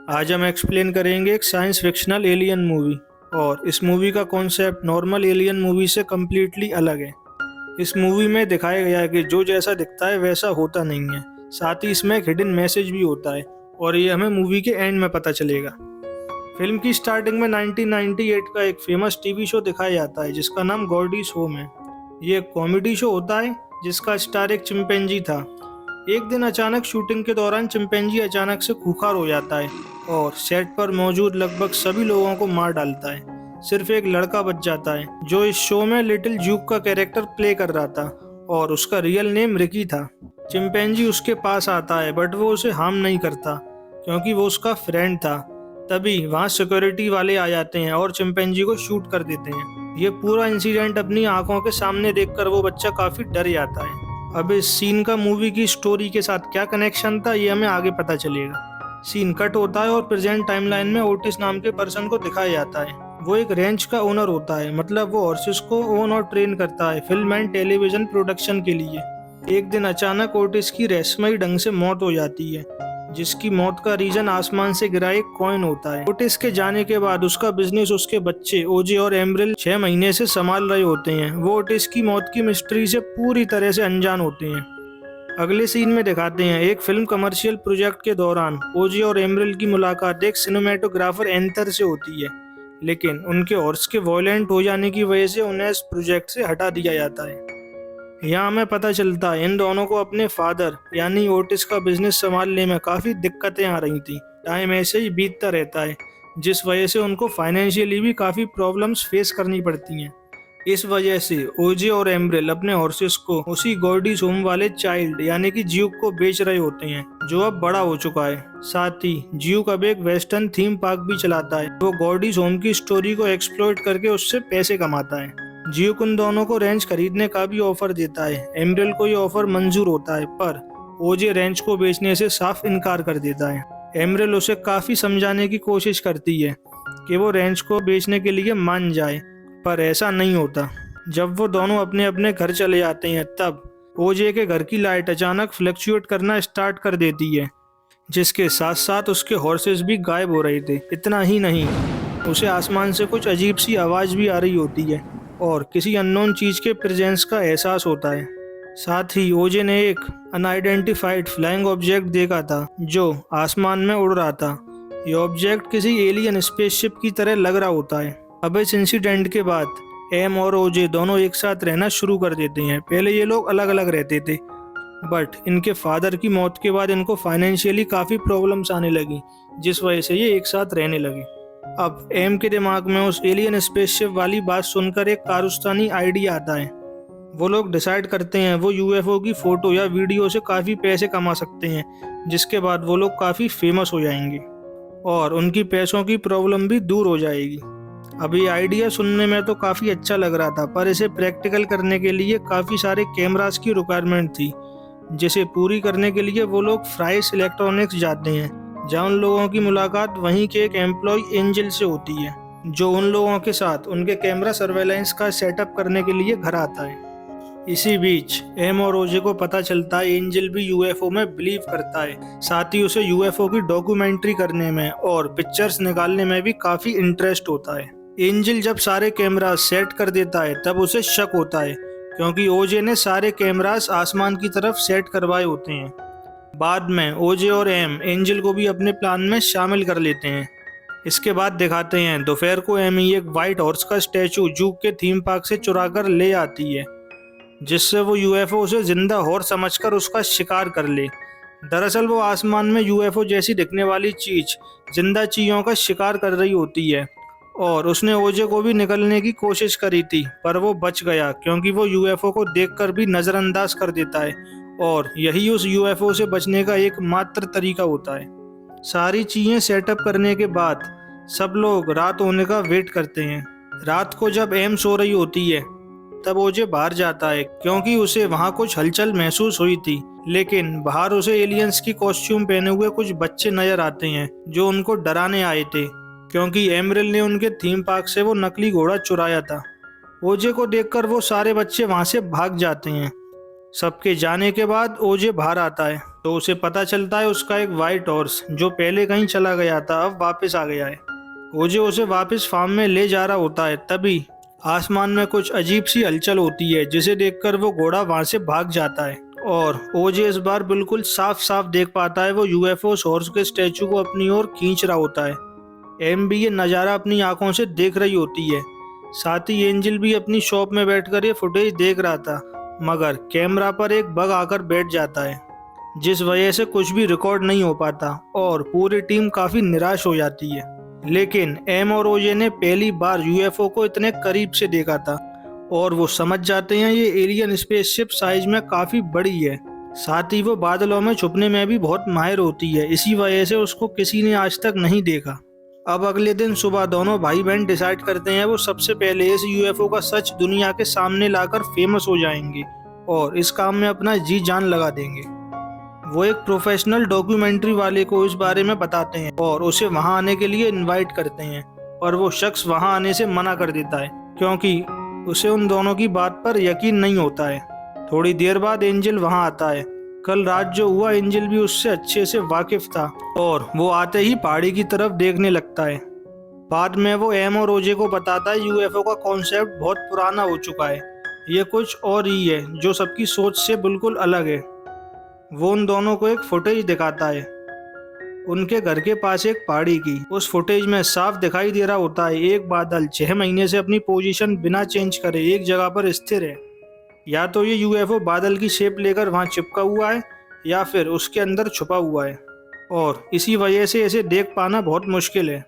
आज हम एक्सप्लेन करेंगे एक साइंस फिक्शनल एलियन मूवी। और इस मूवी का कॉन्सेप्ट नॉर्मल एलियन मूवी से कम्प्लीटली अलग है। इस मूवी में दिखाया गया है कि जो जैसा दिखता है वैसा होता नहीं है। साथ ही इसमें एक हिडन मैसेज भी होता है और ये हमें मूवी के एंड में पता चलेगा। फिल्म की स्टार्टिंग में 1998 का एक फेमस टीवी शो दिखाया जाता है जिसका नाम गॉर्डीज होम है। ये एक कॉमेडी शो होता है जिसका स्टार एक चिंपैंजी था। एक दिन अचानक शूटिंग के दौरान चिंपैंजी अचानक से खूंखार हो जाता है और सेट पर मौजूद लगभग सभी लोगों को मार डालता है। सिर्फ एक लड़का बच जाता है जो इस शो में लिटिल ज्यूक का कैरेक्टर प्ले कर रहा था और उसका रियल नेम रिकी था। चिंपैंजी उसके पास आता है बट वो उसे हार्म नहीं करता क्योंकि वो उसका फ्रेंड था। तभी वहाँ सिक्योरिटी वाले आ जाते हैं और चिंपैंजी को शूट कर देते हैं। ये पूरा इंसिडेंट अपनी आंखों के सामने देखकर वो बच्चा काफी डर जाता है। अब इस सीन का मूवी की स्टोरी के साथ क्या कनेक्शन था ये हमें आगे पता चलेगा। सीन कट होता है और प्रेजेंट टाइमलाइन में ओटिस नाम के पर्सन को दिखाया जाता है। वो एक रेंच का ओनर होता है, मतलब वो हॉर्सेस को ओन और ट्रेन करता है फिल्म एंड टेलीविजन प्रोडक्शन के लिए। एक दिन अचानक ओटिस की रहस्यमयी ढंग से मौत हो जाती है जिसकी मौत का रीजन आसमान से गिरा एक कॉइन होता है। ओटिस के जाने के बाद उसका बिजनेस उसके बच्चे ओजे और एम्ब्रिल 6 महीने से संभाल रहे होते हैं। वो ओटिस की मौत की मिस्ट्री से पूरी तरह से अनजान होते हैं। अगले सीन में दिखाते हैं एक फिल्म कमर्शियल प्रोजेक्ट के दौरान ओजे और एम्ब्रिल की मुलाकात एक सिनेमेटोग्राफर एंथर से होती है, लेकिन उनके हॉर्स के वॉयलेंट हो जाने की वजह से उन्हें इस प्रोजेक्ट से हटा दिया जाता है। यहाँ हमें पता चलता है इन दोनों को अपने फादर यानी ओटिस का बिजनेस संभालने में काफ़ी दिक्कतें आ रही थी। टाइम ऐसे ही बीतता रहता है जिस वजह से उनको फाइनेंशियली भी काफ़ी प्रॉब्लम्स फेस करनी पड़ती हैं। इस वजह से ओजे और एम्ब्रिल अपने हॉर्सेस को उसी गॉर्डीज होम वाले चाइल्ड यानी कि ज्यूक को बेच रहे होते हैं जो अब बड़ा हो चुका है। साथ ही ज्यूक अब एक वेस्टर्न थीम पार्क भी चलाता है। वो गॉर्डीज होम की स्टोरी को एक्सप्लोइट करके उससे पैसे कमाता है। ज्यूक उन दोनों को रेंच खरीदने का भी ऑफर देता है। एम्ब्रिल को ये ऑफर मंजूर होता है पर ओजे रेंच को बेचने से साफ इनकार कर देता है। एम्ब्रिल उसे काफी समझाने की कोशिश करती है कि वो रेंच को बेचने के लिए मान जाए, पर ऐसा नहीं होता। जब वो दोनों अपने अपने घर चले जाते हैं तब ओजे के घर की लाइट अचानक फ्लक्चुएट करना स्टार्ट कर देती है जिसके साथ साथ उसके हॉर्सेस भी गायब हो रहे थे। इतना ही नहीं, उसे आसमान से कुछ अजीब सी आवाज़ भी आ रही होती है और किसी अननोन चीज़ के प्रेजेंस का एहसास होता है। साथ ही ओजे ने एक अनआइडेंटिफाइड फ्लाइंग ऑब्जेक्ट देखा था जो आसमान में उड़ रहा था। यह ऑब्जेक्ट किसी एलियन स्पेसशिप की तरह लग रहा होता है। अब इस इंसिडेंट के बाद एम और ओजे दोनों एक साथ रहना शुरू कर देते हैं। पहले ये लोग अलग अलग रहते थे बट इनके फादर की मौत के बाद इनको फाइनेंशियली काफ़ी प्रॉब्लम्स आने लगी जिस वजह से ये एक साथ रहने लगे। अब एम के दिमाग में उस एलियन स्पेसशिप वाली बात सुनकर एक कारस्तानी आइडिया आता है। वो लोग डिसाइड करते हैं वो यूएफओ की फ़ोटो या वीडियो से काफ़ी पैसे कमा सकते हैं जिसके बाद वो लोग काफ़ी फेमस हो जाएंगे और उनकी पैसों की प्रॉब्लम भी दूर हो जाएगी। अब ये आइडिया सुनने में तो काफ़ी अच्छा लग रहा था पर इसे प्रैक्टिकल करने के लिए काफ़ी सारे कैमरास की रिक्वायरमेंट थी जिसे पूरी करने के लिए वो लोग फ्राइस इलेक्ट्रॉनिक्स जाते हैं जहाँ उन लोगों की मुलाकात वहीं के एक एम्प्लॉय एंजल से होती है जो उन लोगों के साथ उनके कैमरा सर्वेलेंस का सेटअप करने के लिए घर आता है। इसी बीच एम और ओजे को पता चलता है एंजल भी यूएफओ में बिलीव करता है। साथ ही उसे यूएफओ की डॉक्यूमेंट्री करने में और पिक्चर्स निकालने में भी काफ़ी इंटरेस्ट होता है। एंजल जब सारे कैमरास सेट कर देता है तब उसे शक होता है क्योंकि ओजे ने सारे कैमरास आसमान की तरफ सेट करवाए होते हैं। बाद में ओजे और एम एंजल को भी अपने प्लान में शामिल कर लेते हैं। इसके बाद दिखाते हैं दोपहर को एमी एक वाइट हॉर्स का स्टैचू जूक के थीम पार्क से चुरा कर ले आती है जिससे वो यूएफओ उसे जिंदा हॉर्स समझकर उसका शिकार कर ले। दरअसल वो आसमान में यूएफओ जैसी दिखने वाली चीज जिंदा चीज़ों का शिकार कर रही होती है और उसने ओजे को भी निकलने की कोशिश करी थी पर वो बच गया क्योंकि वो यूएफओ को देखकर भी नज़रअंदाज कर देता है और यही उस यूएफओ से बचने का एकमात्र तरीका होता है। सारी चीज़ें सेटअप करने के बाद सब लोग रात होने का वेट करते हैं। रात को जब एम सो रही होती है तब ओजे बाहर जाता है क्योंकि उसे वहाँ कुछ हलचल महसूस हुई थी, लेकिन बाहर उसे एलियंस की कॉस्ट्यूम पहने हुए कुछ बच्चे नजर आते हैं जो उनको डराने आए थे क्योंकि एम्ब्रिल ने उनके थीम पार्क से वो नकली घोड़ा चुराया था। ओजे को देखकर वो सारे बच्चे वहाँ से भाग जाते हैं। सबके जाने के बाद ओजे बाहर आता है तो उसे पता चलता है उसका एक वाइट हॉर्स जो पहले कहीं चला गया था अब वापस आ गया है। ओजे उसे वापस फार्म में ले जा रहा होता है, तभी आसमान में कुछ अजीब सी हलचल होती है जिसे देखकर वो घोड़ा वहां से भाग जाता है। और ओजे इस बार बिल्कुल साफ साफ देख पाता है वो यूएफओ हॉर्स के स्टैचू को अपनी ओर खींच रहा होता है। एम भी ये नज़ारा अपनी आंखों से देख रही होती है। साथ ही एंजल भी अपनी शॉप में बैठकर ये फुटेज देख रहा था, मगर कैमरा पर एक बग आकर बैठ जाता है जिस वजह से कुछ भी रिकॉर्ड नहीं हो पाता और पूरी टीम काफी निराश हो जाती है। लेकिन एम और ओजे ने पहली बार यूएफओ को इतने करीब से देखा था और वो समझ जाते हैं ये एलियन स्पेसशिप साइज में काफी बड़ी है। साथ ही वो बादलों में छुपने में भी बहुत माहिर होती है, इसी वजह से उसको किसी ने आज तक नहीं देखा। अब अगले दिन सुबह दोनों भाई बहन डिसाइड करते हैं वो सबसे पहले इस यूएफओ का सच दुनिया के सामने लाकर फेमस हो जाएंगे और इस काम में अपना जी जान लगा देंगे। वो एक प्रोफेशनल डॉक्यूमेंट्री वाले को इस बारे में बताते हैं और उसे वहां आने के लिए इनवाइट करते हैं, पर वो शख्स वहां आने से मना कर देता है क्योंकि उसे उन दोनों की बात पर यकीन नहीं होता है। थोड़ी देर बाद एंजल वहां आता है। कल रात जो हुआ एंजल भी उससे अच्छे से वाकिफ था और वो आते ही पहाड़ी की तरफ देखने लगता है। बाद में वो एम और ओजे को बताता है यूएफओ का कॉन्सेप्ट बहुत पुराना हो चुका है, ये कुछ और ही है जो सबकी सोच से बिल्कुल अलग है। वो उन दोनों को एक फुटेज दिखाता है उनके घर के पास एक पहाड़ी की। उस फुटेज में साफ दिखाई दे रहा होता है एक बादल 6 महीने से अपनी पोजीशन बिना चेंज करे एक जगह पर स्थिर है। या तो ये यूएफओ बादल की शेप लेकर वहां चिपका हुआ है या फिर उसके अंदर छुपा हुआ है और इसी वजह से इसे देख पाना बहुत मुश्किल है।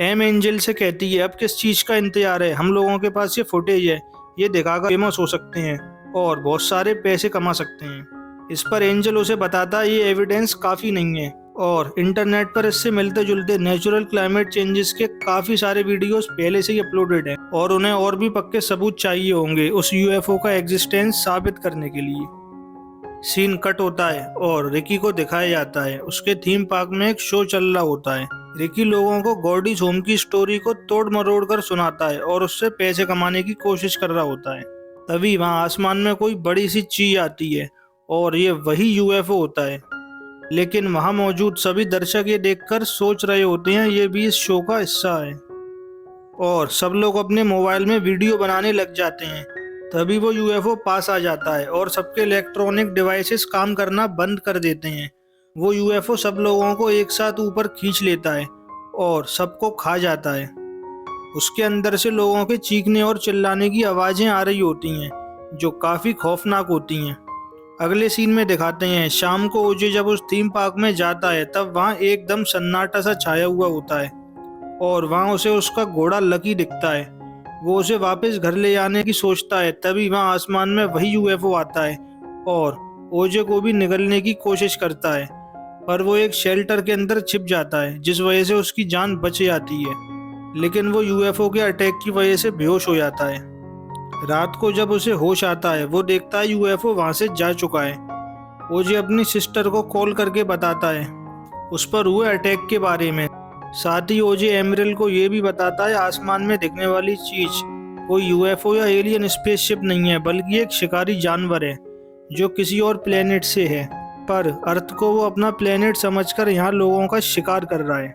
एम एंजल से कहती है अब किस चीज़ का इंतजार है, हम लोगों के पास ये फुटेज है, ये दिखाकर फेमस हो सकते हैं और बहुत सारे पैसे कमा सकते हैं। इस पर एंजल उसे बताता है ये एविडेंस काफ़ी नहीं है और इंटरनेट पर इससे मिलते जुलते नेचुरल क्लाइमेट चेंजेस के काफ़ी सारे वीडियोस पहले से ही अपलोडेड हैं और उन्हें और भी पक्के सबूत चाहिए होंगे उस यूएफओ का एग्जिस्टेंस साबित करने के लिए। सीन कट होता है और रिकी को दिखाया जाता है उसके थीम पार्क में एक शो चल रहा होता है। रिकी लोगों को गॉडीज होम की स्टोरी को तोड़ मरोड़ कर सुनाता है और उससे पैसे कमाने की कोशिश कर रहा होता है। तभी वहाँ आसमान में कोई बड़ी सी चीज आती है और ये वही यूएफओ होता है। लेकिन वहाँ मौजूद सभी दर्शक ये देखकर सोच रहे होते हैं ये भी इस शो का हिस्सा है और सब लोग अपने मोबाइल में वीडियो बनाने लग जाते हैं। तभी वो यूएफओ पास आ जाता है और सबके इलेक्ट्रॉनिक डिवाइसेस काम करना बंद कर देते हैं। वो यूएफओ सब लोगों को एक साथ ऊपर खींच लेता है और सबको खा जाता है। उसके अंदर से लोगों के चीखने और चिल्लाने की आवाज़ें आ रही होती हैं जो काफ़ी खौफनाक होती हैं। अगले सीन में दिखाते हैं शाम को ओजे जब उस थीम पार्क में जाता है तब वहाँ एकदम सन्नाटा सा छाया हुआ होता है और वहाँ उसे उसका घोड़ा लकी दिखता है। वो उसे वापस घर ले जाने की सोचता है, तभी वहाँ आसमान में वही यूएफओ आता है और ओजे को भी निगलने की कोशिश करता है, पर वो एक शेल्टर के अंदर छिप जाता है जिस वजह से उसकी जान बच जाती है। लेकिन वो यूएफओ के अटैक की वजह से बेहोश हो जाता है। रात को जब उसे होश आता है वो देखता है यूएफओ वहां से जा चुका है। ओजे अपनी सिस्टर को कॉल करके बताता है उस पर हुए अटैक के बारे में। साथ ही ओजे एमरल को ये भी बताता है आसमान में दिखने वाली चीज कोई यूएफओ या एलियन स्पेसशिप नहीं है बल्कि एक शिकारी जानवर है जो किसी और प्लेनेट से है, पर अर्थ को वो अपना प्लेनेट समझकर यहाँ लोगों का शिकार कर रहा है।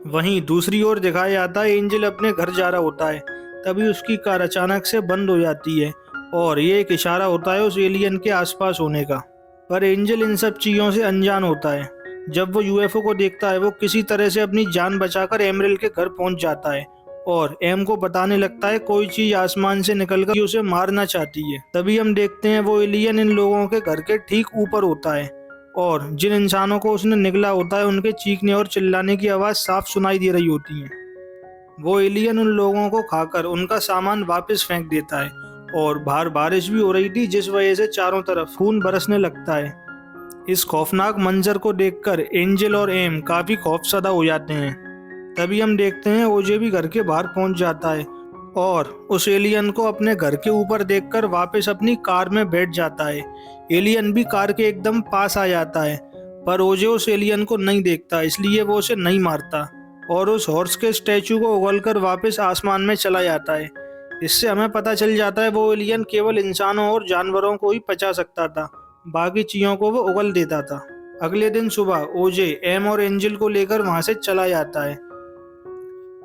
वहीं दूसरी ओर दिखाया जाता है एंजल अपने घर जा रहा होता है, तभी उसकी कार अचानक से बंद हो जाती है और ये एक इशारा होता है उस एलियन के आसपास होने का। पर एंजल इन सब चीज़ों से अनजान होता है। जब वो यूएफओ को देखता है वो किसी तरह से अपनी जान बचाकर एमरल के घर पहुंच जाता है और एम को बताने लगता है कोई चीज आसमान से निकलकर उसे मारना चाहती है। तभी हम देखते हैं वो एलियन इन लोगों के घर के ठीक ऊपर होता है और जिन इंसानों को उसने निगला होता है उनके चीखने और चिल्लाने की आवाज़ साफ सुनाई दे रही होती है। वो एलियन उन लोगों को खाकर उनका सामान वापस फेंक देता है और बाहर बारिश भी हो रही थी जिस वजह से चारों तरफ खून बरसने लगता है। इस खौफनाक मंजर को देखकर एंजल और एम काफी खौफसदा हो जाते हैं। तभी हम देखते हैं ओजे भी घर के बाहर पहुंच जाता है और उस एलियन को अपने घर के ऊपर देखकर वापस अपनी कार में बैठ जाता है। एलियन भी कार के एकदम पास आ जाता है, पर ओजे उस एलियन को नहीं देखता इसलिए वो उसे नहीं मारता और उस हॉर्स के स्टैचू को उगलकर वापस आसमान में चला जाता है। इससे हमें पता चल जाता है वो एलियन केवल इंसानों और जानवरों को ही पचा सकता था, बाकी चीज़ों को वो उगल देता था। अगले दिन सुबह ओजे एम और एंजल को लेकर वहां से चला जाता है।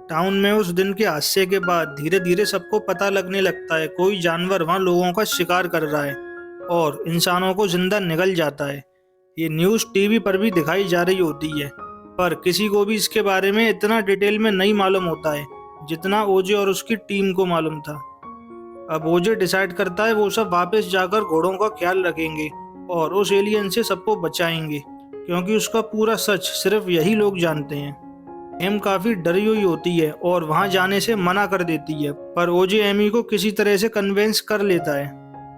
टाउन में उस दिन के हादसे के बाद धीरे धीरे सबको पता लगने लगता है कोई जानवर वहां लोगों का शिकार कर रहा है और इंसानों को जिंदा निगल जाता है। ये न्यूज़ टीवी पर भी दिखाई जा रही होती है, पर किसी को भी इसके बारे में इतना डिटेल में नहीं मालूम होता है जितना ओजे और उसकी टीम को मालूम था। अब ओजे डिसाइड करता है वो सब वापस जाकर घोड़ों का ख्याल रखेंगे और उस एलियन से सबको बचाएंगे, क्योंकि उसका पूरा सच सिर्फ यही लोग जानते हैं। एम काफी डरी हुई होती है और वहां जाने से मना कर देती है, पर ओजे एमी को किसी तरह से कन्विंस कर लेता है।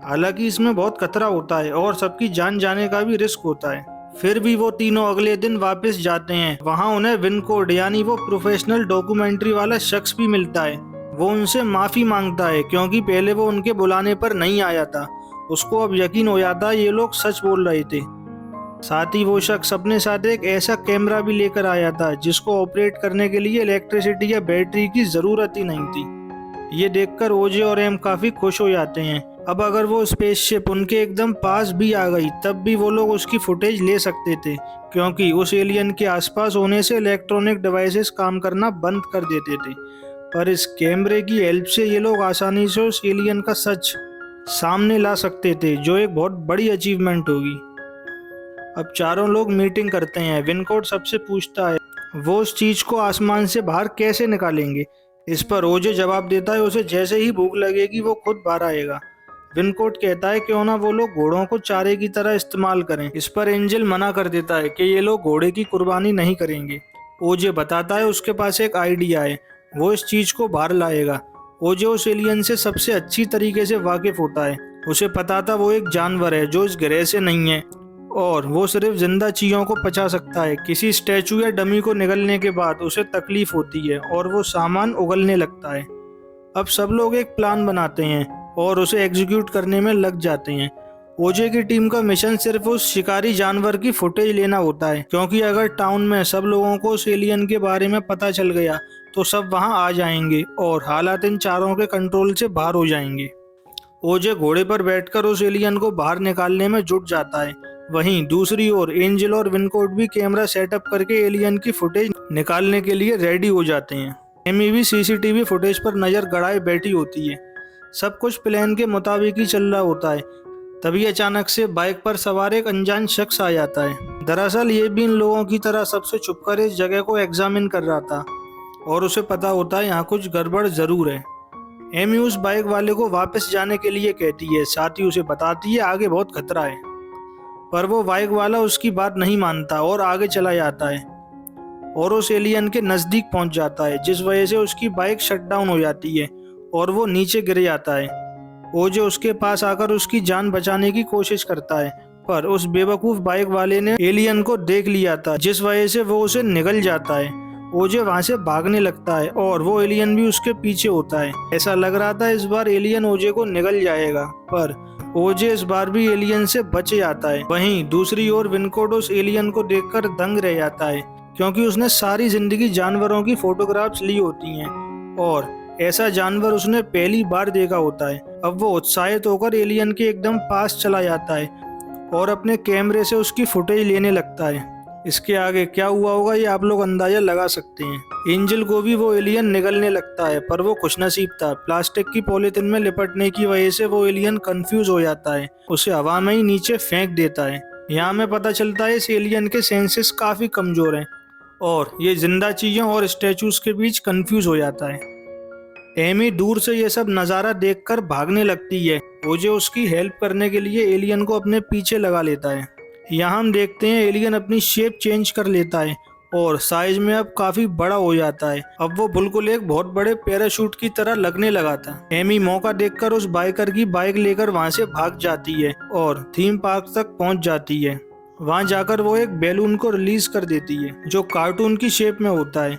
हालांकि इसमें बहुत खतरा होता है और सबकी जान जाने का भी रिस्क होता है। फिर भी वो तीनों अगले दिन वापस जाते हैं। वहां उन्हें विनकोड यानी वो प्रोफेशनल डॉक्यूमेंट्री वाला शख्स भी मिलता है। वो उनसे माफी मांगता है क्योंकि पहले वो उनके बुलाने पर नहीं आया था। उसको अब यकीन हो जाता है ये लोग सच बोल रहे थे। साथ ही वो शख्स अपने साथ एक ऐसा कैमरा भी लेकर आया था जिसको ऑपरेट करने के लिए इलेक्ट्रिसिटी या बैटरी की जरूरत ही नहीं थी। ये देखकर ओजे और एम काफी खुश हो जाते हैं। अब अगर वो स्पेसशिप उनके एकदम पास भी आ गई तब भी वो लोग उसकी फुटेज ले सकते थे, क्योंकि उस एलियन के आसपास होने से इलेक्ट्रॉनिक डिवाइसेस काम करना बंद कर देते थे। पर इस कैमरे की हेल्प से ये लोग आसानी से उस एलियन का सच सामने ला सकते थे, जो एक बहुत बड़ी अचीवमेंट होगी। अब चारों लोग मीटिंग करते हैं। विनकोड सबसे पूछता है वो उस चीज को आसमान से बाहर कैसे निकालेंगे। इस पर ओजे जवाब देता है उसे जैसे ही भूख लगेगी वो खुद बाहर आएगा। विनकोड कहता है क्यों ना वो लोग घोड़ों को चारे की तरह इस्तेमाल करें। इस पर एंजल मना कर देता है कि ये लोग घोड़े की कुर्बानी नहीं करेंगे। ओजे बताता है उसके पास एक आइडिया है, वो इस चीज को बाहर लाएगा। ओजे उस एलियन से सबसे अच्छी तरीके से वाकिफ होता है। उसे पता था वो एक जानवर है जो इस ग्रह से नहीं है और वो सिर्फ जिंदा चीजों को पचा सकता है। किसी स्टैचू या डमी को निगलने के बाद उसे तकलीफ होती है और वो सामान उगलने लगता है। अब सब लोग एक प्लान बनाते हैं और उसे एग्जीक्यूट करने में लग जाते हैं। ओजे की टीम का मिशन सिर्फ उस शिकारी जानवर की फुटेज लेना होता है, क्योंकि अगर टाउन में सब लोगों को उस एलियन के बारे में पता चल गया तो सब वहां आ जाएंगे और हालात इन चारों के कंट्रोल से बाहर हो जाएंगे। ओजे घोड़े पर बैठकर उस एलियन को बाहर निकालने में जुट जाता है। वहीं दूसरी ओर एंजल और विनकोड भी कैमरा सेटअप करके एलियन की फुटेज निकालने के लिए रेडी हो जाते हैं। एमी भी सीसीटीवी फुटेज पर नजर गड़ाए बैठी होती है। सब कुछ प्लान के मुताबिक ही चल रहा होता है। तभी अचानक से बाइक पर सवार एक अनजान शख्स आ जाता है। दरअसल ये भी इन लोगों की तरह सबसे छुपकर इस जगह को एग्जामिन कर रहा था और उसे पता होता है यहाँ कुछ गड़बड़ जरूर है। एमी उस बाइक वाले को वापस जाने के लिए कहती है, साथ ही उसे बताती है आगे बहुत खतरा है। पर वो बाइक वाला उसकी बात नहीं मानता और आगे चला जाता है और उस एलियन के नजदीक पहुंच जाता है, जिस वजह से उसकी बाइक शट डाउन हो जाती है और वो नीचे गिर जाता है। ओजे उसके पास आकर उसकी जान बचाने की कोशिश करता है, पर उस बेवकूफ बाइक वाले ने एलियन को देख लिया था, जिस वजह से वो उसे निगल जाता है। ओजे वहां से भागने लगता है और वो एलियन भी उसके पीछे होता है। ऐसा लग रहा था इस बार एलियन ओजे को निगल जाएगा, पर ओजे इस बार भी एलियन से बच जाता है। वहीं दूसरी ओर विनकोड उस एलियन को देखकर दंग रह जाता है, क्योंकि उसने सारी जिंदगी जानवरों की फोटोग्राफ्स ली होती हैं और ऐसा जानवर उसने पहली बार देखा होता है। अब वो उत्साहित होकर एलियन के एकदम पास चला जाता है और अपने कैमरे से उसकी फुटेज लेने लगता है। इसके आगे क्या हुआ होगा ये आप लोग अंदाजा लगा सकते हैं। एंजल को भी वो एलियन निगलने लगता है, पर वो खुशनसीब था। प्लास्टिक की पॉलीथिन में लिपटने की वजह से वो एलियन कंफ्यूज हो जाता है, उसे हवा में ही नीचे फेंक देता है। यहाँ में पता चलता है इस एलियन के सेंसेस काफी कमजोर हैं और ये जिंदा चीजों और स्टैचूज के बीच कंफ्यूज हो जाता है। एमी दूर से ये सब नज़ारा देखकर भागने लगती है। ओजे उसकी हेल्प करने के लिए एलियन को अपने पीछे लगा लेता है। यहाँ हम देखते हैं एलियन अपनी शेप चेंज कर लेता है और साइज में अब काफी बड़ा हो जाता है। अब वो बिल्कुल एक बहुत बड़े पैराशूट की तरह लगने लगा था। एमी मौका देखकर उस बाइकर की बाइक लेकर वहां से भाग जाती है और थीम पार्क तक पहुंच जाती है। वहां जाकर वो एक बैलून को रिलीज कर देती है जो कार्टून की शेप में होता है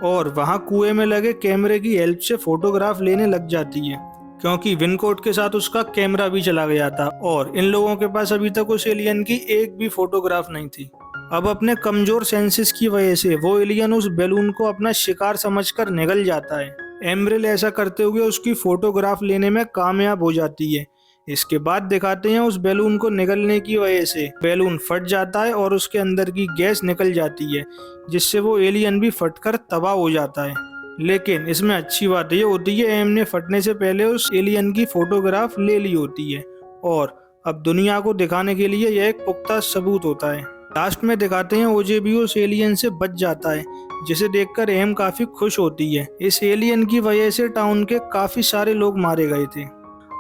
और वहां कुएं में लगे कैमरे की हेल्प से फोटोग्राफ लेने लग जाती है, क्योंकि विनकोड के साथ उसका कैमरा भी चला गया था और इन लोगों के पास अभी तक उस एलियन की एक भी फोटोग्राफ नहीं थी। अब अपने कमजोर सेंसेस की वजह से वो एलियन उस बैलून को अपना शिकार समझकर निगल जाता है। एम्ब्रिल ऐसा करते हुए उसकी फोटोग्राफ लेने में कामयाब हो जाती है। इसके बाद दिखाते हैं उस बैलून को निकलने की वजह से बैलून फट जाता है और उसके अंदर की गैस निकल जाती है, जिससे वो एलियन भी फटकर तबाह हो जाता है। लेकिन इसमें अच्छी बात ये होती है एम ने फटने से पहले उस एलियन की फोटोग्राफ ले ली होती है और अब दुनिया को दिखाने के लिए यह एक पुख्ता सबूत होता है। लास्ट में दिखाते हैं ओजे भी उस एलियन से बच जाता है, जिसे देखकर एम काफी खुश होती है। इस एलियन की वजह से टाउन के काफी सारे लोग मारे गए थे।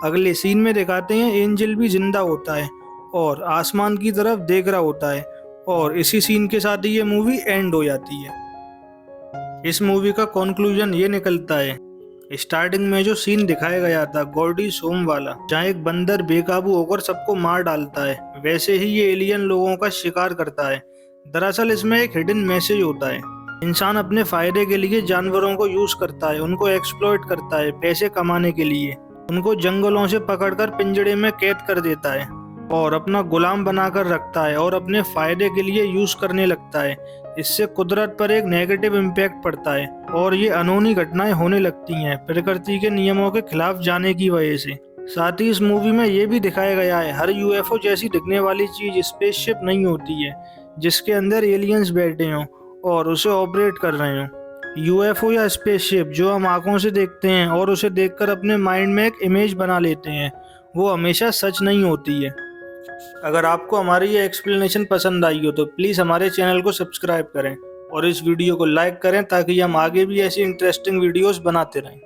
अगले सीन में दिखाते हैं एंजल भी जिंदा होता है और आसमान की तरफ देख रहा होता है और इसी सीन के साथ ही ये मूवी एंड हो जाती है। इस मूवी का कंक्लूजन ये निकलता है, स्टार्टिंग में जो सीन दिखाया गया था गॉर्डी सोम वाला, जहाँ एक बंदर बेकाबू होकर सबको मार डालता है, वैसे ही ये एलियन लोगों का शिकार करता है। दरअसल इसमें एक हिडन मैसेज होता है। इंसान अपने फायदे के लिए जानवरों को यूज करता है, उनको एक्सप्लॉइट करता है पैसे कमाने के लिए, उनको जंगलों से पकड़कर पिंजड़े में कैद कर देता है और अपना गुलाम बनाकर रखता है और अपने फायदे के लिए यूज करने लगता है। इससे कुदरत पर एक नेगेटिव इम्पैक्ट पड़ता है और ये अनहोनी घटनाएं होने लगती हैं प्रकृति के नियमों के खिलाफ जाने की वजह से। साथ ही इस मूवी में ये भी दिखाया गया है हर यूएफओ जैसी दिखने वाली चीज स्पेसशिप नहीं होती है जिसके अंदर एलियंस बैठे हों और उसे ऑपरेट कर रहे हों। यूएफओ या स्पेसशिप जो हम आंखों से देखते हैं और उसे देखकर अपने माइंड में एक इमेज बना लेते हैं, वो हमेशा सच नहीं होती है। अगर आपको हमारी ये एक्सप्लेनेशन पसंद आई हो तो प्लीज़ हमारे चैनल को सब्सक्राइब करें और इस वीडियो को लाइक करें ताकि हम आगे भी ऐसी इंटरेस्टिंग वीडियोस बनाते रहें।